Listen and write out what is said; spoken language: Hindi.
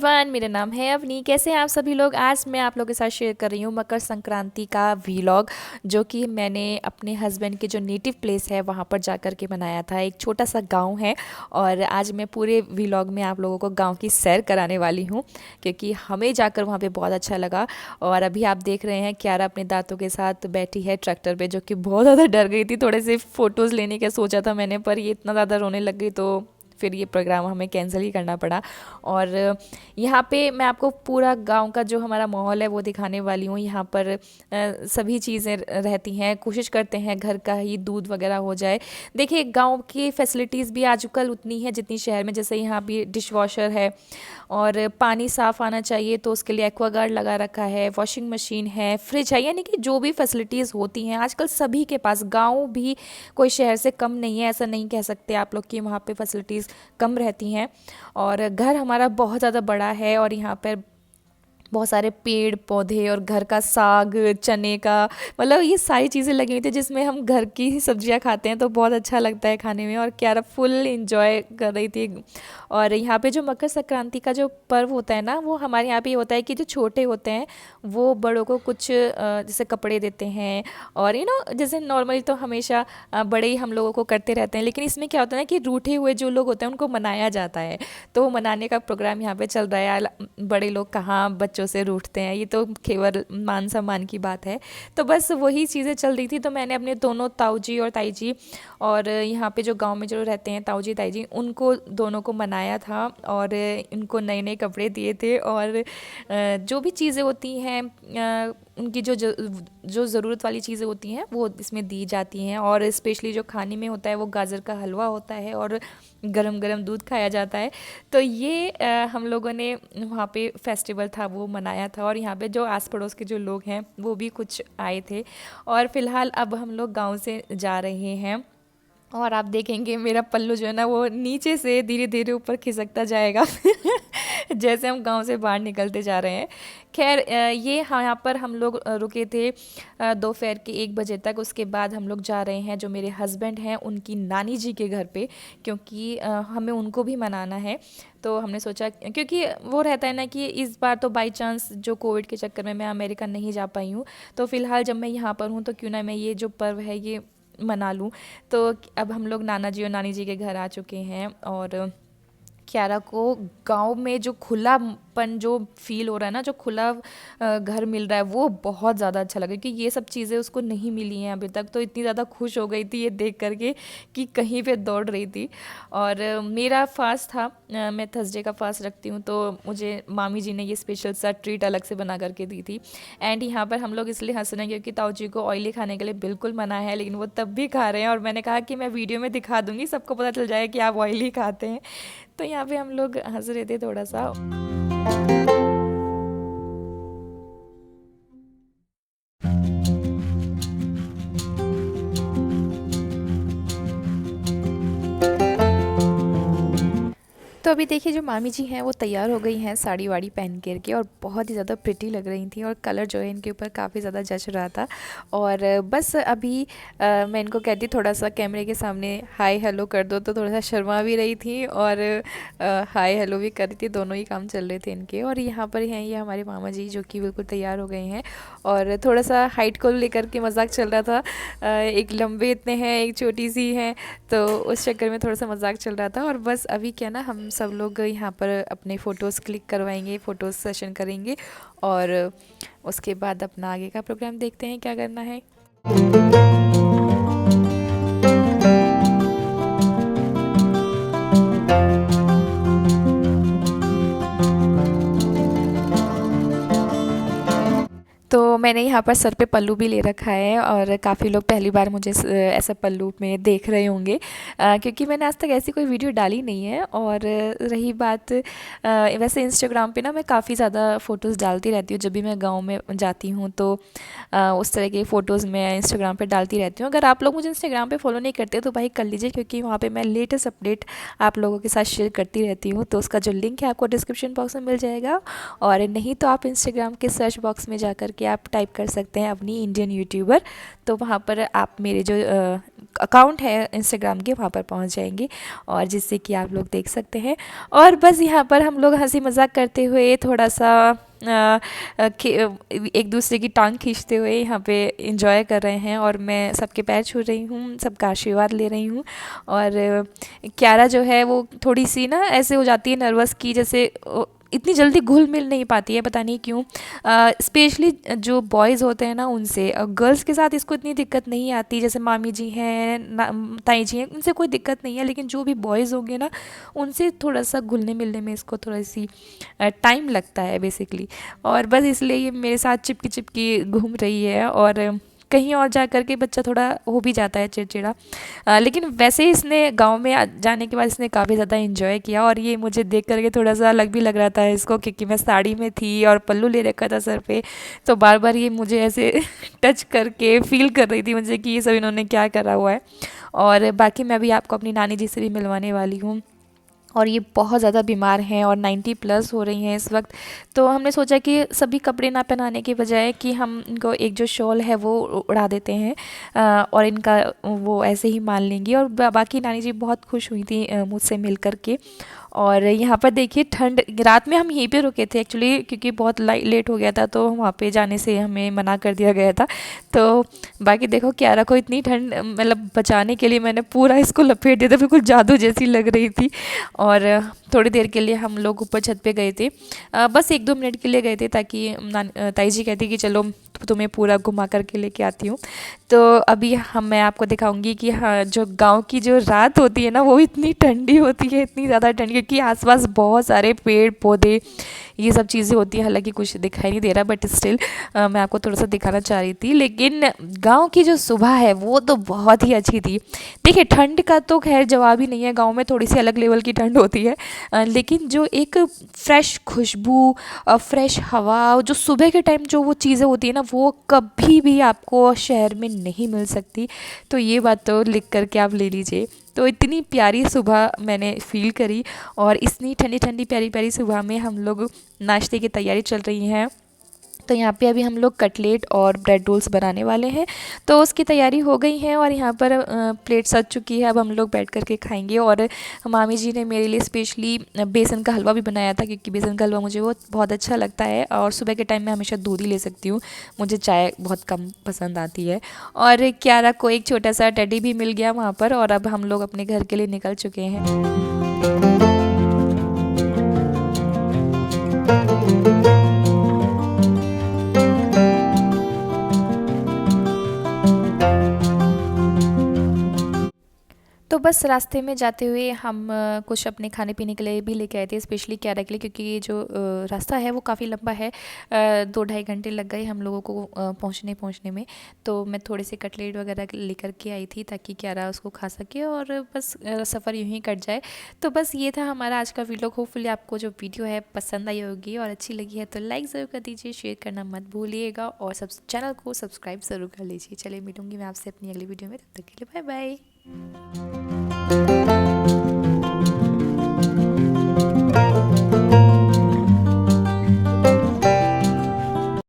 एवरीवन, मेरा नाम है अवनी। कैसे हैं आप सभी लोग। आज मैं आप लोगों के साथ शेयर कर रही हूँ मकर संक्रांति का व्लॉग, जो कि मैंने अपने हस्बैंड के जो नेटिव प्लेस है वहाँ पर जाकर के बनाया था। एक छोटा सा गांव है और आज मैं पूरे व्लॉग में आप लोगों को गांव की सैर कराने वाली हूँ, क्योंकि हमें जाकर वहाँ पे बहुत अच्छा लगा। और अभी आप देख रहे हैं क्यारा अपने दांतों के साथ बैठी है ट्रैक्टर पे, जो कि बहुत ज़्यादा डर गई थी। थोड़े से फ़ोटोज़ लेने का सोचा था मैंने, पर ये इतना ज़्यादा रोने लग गई तो फिर ये प्रोग्राम हमें कैंसिल ही करना पड़ा। और यहाँ पे मैं आपको पूरा गांव का जो हमारा माहौल है वो दिखाने वाली हूँ। यहाँ पर सभी चीज़ें रहती हैं, कोशिश करते हैं घर का ही दूध वगैरह हो जाए। देखिए, गांव की फैसिलिटीज़ भी आजकल उतनी है जितनी शहर में। जैसे यहाँ भी डिश वॉशर है और पानी साफ़ आना चाहिए तो उसके लिए एक्वागार्ड लगा रखा है, वॉशिंग मशीन है, फ्रिज है। यानी कि जो भी फैसिलिटीज़ होती हैं आजकल सभी के पास, गांव भी कोई शहर से कम नहीं है। ऐसा नहीं कह सकते आप लोग कि वहाँ पे फैसिलिटीज़ कम रहती हैं। और घर हमारा बहुत ज़्यादा बड़ा है और यहाँ पर बहुत सारे पेड़ पौधे और घर का साग, चने का, मतलब ये सारी चीज़ें लगी हुई थी जिसमें हम घर की ही सब्जियां खाते हैं तो बहुत अच्छा लगता है खाने में। और क्यारा फुल इंजॉय कर रही थी। और यहाँ पे जो मकर संक्रांति का जो पर्व होता है ना, वो हमारे यहाँ पे ये होता है कि जो छोटे होते हैं वो बड़ों को कुछ जैसे कपड़े देते हैं। और जैसे नॉर्मली तो हमेशा बड़े ही हम लोगों को करते रहते हैं, लेकिन इसमें क्या होता है ना कि रूठे हुए जो लोग होते हैं उनको मनाया जाता है। तो वो मनाने का प्रोग्राम यहाँ पे चल रहा है। बड़े लोग कहाँ बच्चों से रूठते हैं, ये तो केवल मान सम्मान की बात है। तो बस वही चीज़ें चल रही थी। तो मैंने अपने दोनों ताऊ जी और ताई जी, और यहाँ पे जो गांव में जो रहते हैं ताऊ जी ताई जी, उनको दोनों को मनाया था और उनको नए नए कपड़े दिए थे। और जो भी चीज़ें होती हैं उनकी जो ज़रूरत वाली चीज़ें होती हैं वो इसमें दी जाती हैं। और स्पेशली जो खाने में होता है वो गाजर का हलवा होता है और गरम गरम दूध खाया जाता है। तो ये हम लोगों ने वहाँ पे फेस्टिवल था वो मनाया था। और यहाँ पे जो आस पड़ोस के जो लोग हैं वो भी कुछ आए थे। और फिलहाल अब हम लोग गांव से जा रहे हैं और आप देखेंगे मेरा पल्लू जो है ना वो नीचे से धीरे धीरे ऊपर खिसकता जाएगा जैसे हम गांव से बाहर निकलते जा रहे हैं। खैर, ये यहाँ पर हम लोग रुके थे दोपहर के 1 बजे तक। उसके बाद हम लोग जा रहे हैं जो मेरे हस्बैंड हैं उनकी नानी जी के घर पे, क्योंकि हमें उनको भी मनाना है। तो हमने सोचा, क्योंकि वो रहता है ना कि इस बार तो बाई चांस जो कोविड के चक्कर में मैं अमेरिका नहीं जा पाई हूँ, तो फ़िलहाल जब मैं यहाँ पर हूँ तो क्यों ना मैं ये जो पर्व है ये मना लूँ। तो अब हम लोग नाना जी और नानी जी के घर आ चुके हैं। और क्यारा को गांव में जो खुलापन जो फील हो रहा है ना, जो खुला घर मिल रहा है, वो बहुत ज़्यादा अच्छा लगा। क्योंकि ये सब चीज़ें उसको नहीं मिली हैं अभी तक, तो इतनी ज़्यादा खुश हो गई थी ये देख करके कि कहीं पे दौड़ रही थी। और मेरा फास्ट था, मैं थर्सडे का फास्ट रखती हूँ, तो मुझे मामी जी ने ये स्पेशल सा ट्रीट अलग से बना करके दी थी। एंड यहाँ पर हम लोग इसलिए हंस रहे हैं क्योंकि ताऊ जी को ऑयली खाने के लिए बिल्कुल मना है, लेकिन वो तब भी खा रहे हैं। और मैंने कहा कि मैं वीडियो में दिखा दूंगी, सबको पता चल जाएगा कि आप ऑयली खाते हैं। तो यहाँ पे हम लोग हंस रहे थे थोड़ा सा। तो अभी देखिए जो मामी जी हैं वो तैयार हो गई हैं साड़ी वाड़ी पहन कर के, और बहुत ही ज़्यादा प्रिटी लग रही थी और कलर जो है इनके ऊपर काफ़ी ज़्यादा जच रहा था। और बस अभी मैं इनको कहती थोड़ा सा कैमरे के सामने हाय हेलो कर दो, तो थोड़ा सा शर्मा भी रही थी और हाय हेलो भी कर रही थी। दोनों ही काम चल रहे थे इनके। और यहाँ पर हैं ये हमारे मामा जी जो कि बिल्कुल तैयार हो गए हैं। और थोड़ा सा हाइट को लेकर के मजाक चल रहा था, एक लंबे इतने हैं एक छोटी सी हैं, तो उस चक्कर में थोड़ा सा मजाक चल रहा था। और बस अभी क्या ना, हम सब लोग यहाँ पर अपने फ़ोटोज़ क्लिक करवाएंगे, फ़ोटोज़ सेशन करेंगे और उसके बाद अपना आगे का प्रोग्राम देखते हैं क्या करना है। तो मैंने यहाँ पर सर पे पल्लू भी ले रखा है और काफ़ी लोग पहली बार मुझे ऐसा पल्लू में देख रहे होंगे, क्योंकि मैंने आज तक ऐसी कोई वीडियो डाली नहीं है। और रही बात, वैसे इंस्टाग्राम पे ना मैं काफ़ी ज़्यादा फ़ोटोज़ डालती रहती हूँ। जब भी मैं गाँव में जाती हूँ तो उस तरह की फ़ोटोज़ मैं इंस्टाग्राम पे डालती रहती हूँ। अगर आप लोग मुझे इंस्टाग्राम पे फॉलो नहीं करते तो भाई कर लीजिए, क्योंकि वहाँ पे मैं लेटेस्ट अपडेट आप लोगों के साथ शेयर करती रहती हूँ। तो उसका जो लिंक है आपको डिस्क्रिप्शन बॉक्स में मिल जाएगा, और नहीं तो आप इंस्टाग्राम के सर्च बॉक्स में जा कर के आप टाइप टाइप कर सकते हैं अपनी इंडियन यूट्यूबर, तो वहाँ पर आप मेरे जो अकाउंट है इंस्टाग्राम के वहाँ पर पहुँच जाएंगे और जिससे कि आप लोग देख सकते हैं। और बस यहाँ पर हम लोग हंसी मजाक करते हुए थोड़ा सा एक दूसरे की टांग खींचते हुए यहाँ पे इंजॉय कर रहे हैं और मैं सबके पैर छू रही हूँ, सबका आशीर्वाद ले रही हूँ। और क्यारा जो है वो थोड़ी सी ना ऐसे हो जाती है नर्वस की, जैसे इतनी जल्दी घुल मिल नहीं पाती है, पता नहीं क्यों। स्पेशली जो बॉयज़ होते हैं ना उनसे, गर्ल्स के साथ इसको इतनी दिक्कत नहीं आती, जैसे मामी जी हैं, ताई जी हैं, उनसे कोई दिक्कत नहीं है। लेकिन जो भी बॉयज़ होंगे ना उनसे थोड़ा सा घुलने मिलने में इसको थोड़ी सी टाइम लगता है बेसिकली। और बस इसलिए ये मेरे साथ चिपकी चिपकी घूम रही है और कहीं और जा कर के बच्चा थोड़ा हो भी जाता है चिड़चिड़ा। लेकिन वैसे ही इसने गांव में जाने के बाद इसने काफ़ी ज़्यादा इन्जॉय किया और ये मुझे देख करके थोड़ा सा अलग भी लग रहा था इसको, क्योंकि मैं साड़ी में थी और पल्लू ले रखा था सर पे। तो बार बार ये मुझे ऐसे टच करके फील कर रही थी मुझे कि ये सब इन्होंने क्या करा हुआ है। और बाकी मैं भी आपको अपनी नानी जी से भी मिलवाने वाली हूँ और ये बहुत ज़्यादा बीमार हैं और 90 प्लस हो रही हैं इस वक्त। तो हमने सोचा कि सभी कपड़े ना पहनाने के बजाय कि हम इनको एक जो शॉल है वो उड़ा देते हैं और इनका वो ऐसे ही मान लेंगी। और बाकी नानी जी बहुत खुश हुई थी मुझसे मिल कर के। और यहाँ पर देखिए ठंड, रात में हम यहीं पे रुके थे एक्चुअली, क्योंकि बहुत लेट हो गया था तो वहाँ पे जाने से हमें मना कर दिया गया था। तो बाकी देखो क्यारा को इतनी ठंड, मतलब बचाने के लिए मैंने पूरा इसको लपेट दिया था, बिल्कुल जादू जैसी लग रही थी। और थोड़ी देर के लिए हम लोग ऊपर छत पे गए थे, बस 1-2 मिनट के लिए गए थे, ताकि ताई जी कहती कि चलो तुम्हें पूरा घुमा करके लेके आती हूँ। तो अभी मैं आपको दिखाऊंगी कि हाँ, जो गांव की जो रात होती है ना वो इतनी ठंडी होती है, इतनी ज़्यादा ठंडी, क्योंकि आसपास बहुत सारे पेड़ पौधे ये सब चीज़ें होती हैं। हालांकि कुछ दिखाई नहीं दे रहा, बट स्टिल मैं आपको थोड़ा सा दिखाना चाह रही थी। लेकिन गांव की जो सुबह है वो तो बहुत ही अच्छी थी। देखिए ठंड का तो खैर जवाब ही नहीं है, गांव में थोड़ी सी अलग लेवल की ठंड होती है, लेकिन जो एक फ्रेश खुशबू, फ्रेश हवा, जो सुबह के टाइम जो वो चीज़ें होती है ना वो कभी भी आपको शहर में नहीं मिल सकती। तो ये बात तो लिख करके आप ले लीजिए। तो इतनी प्यारी सुबह मैंने फ़ील करी और इतनी ठंडी ठंडी प्यारी प्यारी सुबह में हम लोग नाश्ते की तैयारी चल रही हैं। तो यहाँ पे अभी हम लोग कटलेट और ब्रेड रोल्स बनाने वाले हैं, तो उसकी तैयारी हो गई है और यहाँ पर प्लेट सज चुकी है। अब हम लोग बैठ करके खाएंगे। और मामी जी ने मेरे लिए स्पेशली बेसन का हलवा भी बनाया था, क्योंकि बेसन का हलवा मुझे वो बहुत अच्छा लगता है और सुबह के टाइम में हमेशा दूध ही ले सकती हूँ, मुझे चाय बहुत कम पसंद आती है। और क्यारा को एक छोटा सा टेडी भी मिल गया वहाँ पर और अब हम लोग अपने घर के लिए निकल चुके हैं। तो बस रास्ते में जाते हुए हम कुछ अपने खाने पीने के लिए भी लेके आए थे, स्पेशली क्यारा के लिए, क्योंकि ये जो रास्ता है वो काफ़ी लंबा है। 2-2.5 घंटे लग गए हम लोगों को पहुंचने में। तो मैं थोड़े से कटलेट वगैरह लेकर के आई थी ताकि क्यारा उसको खा सके और बस सफ़र यूँ ही कट जाए। तो बस ये था हमारा आज का वीडियो। होपफुली आपको जो वीडियो है पसंद आई होगी और अच्छी लगी है तो लाइक ज़रूर कर दीजिए, शेयर करना मत भूलिएगा और चैनल को सब्सक्राइब ज़रूर कर लीजिए। चलिए मिलूँगी मैं आपसे अपनी अगली वीडियो में, तब तक के लिए बाय बाय।